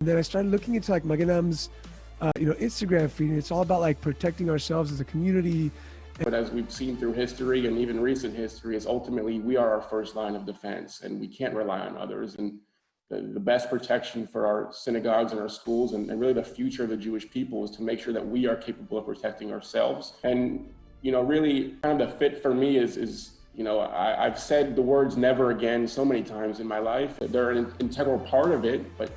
And then I started looking into like Maganam's, Instagram feed, and it's all about like protecting ourselves as a community. But as we've seen through history and even recent history, is ultimately we are our first line of defense and we can't rely on others. And the best protection for our synagogues and our schools and really the future of the Jewish people is to make sure that we are capable of protecting ourselves. And, really kind of the fit for me is I've said the words never again so many times in my life. They're an integral part of it, but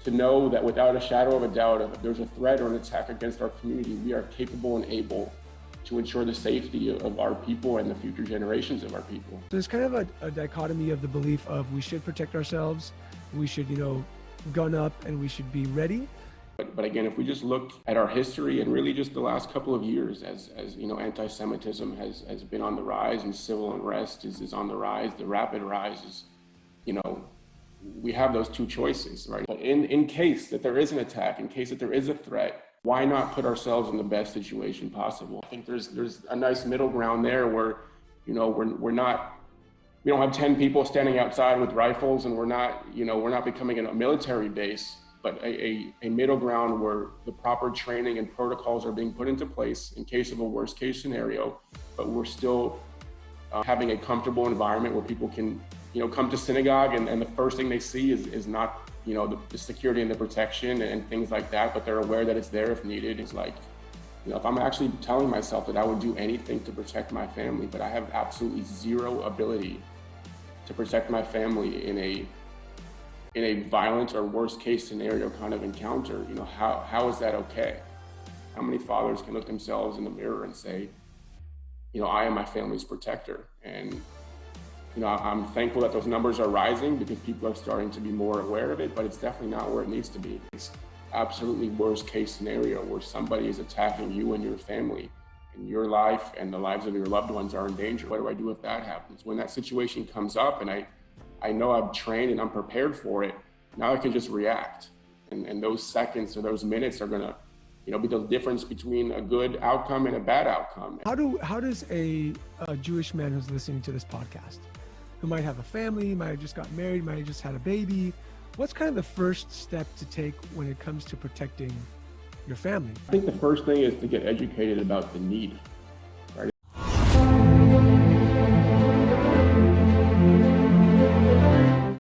to know that without a shadow of a doubt, if there's a threat or an attack against our community, we are capable and able to ensure the safety of our people and the future generations of our people. So there's kind of a dichotomy of the belief of we should protect ourselves, we should, gun up, and we should be ready. But again, if we just look at our history and really just the last couple of years as anti-Semitism has been on the rise and civil unrest is on the rise, the rapid rise is, we have those two choices, right? But in case that there is an attack, in case that there is a threat, why not put ourselves in the best situation possible? I think there's a nice middle ground there where, we don't have 10 people standing outside with rifles and we're not becoming a military base, but a middle ground where the proper training and protocols are being put into place in case of a worst case scenario, but we're still having a comfortable environment where people can, come to synagogue and the first thing they see is not, the security and the protection and things like that, but they're aware that it's there if needed. It's like, if I'm actually telling myself that I would do anything to protect my family, but I have absolutely zero ability to protect my family in a violent or worst case scenario kind of encounter, how is that okay? How many fathers can look themselves in the mirror and say, I am my family's protector? And I'm thankful that those numbers are rising because people are starting to be more aware of it, but it's definitely not where it needs to be. It's absolutely worst case scenario where somebody is attacking you and your family, and your life and the lives of your loved ones are in danger. What do I do if that happens? When that situation comes up and I know I've trained and I'm prepared for it, now I can just react. And those seconds or those minutes are gonna, be the difference between a good outcome and a bad outcome. How does a Jewish man who's listening to this podcast, who might have a family, might have just got married, might have just had a baby, what's kind of the first step to take when it comes to protecting your family? I think the first thing is to get educated about the need.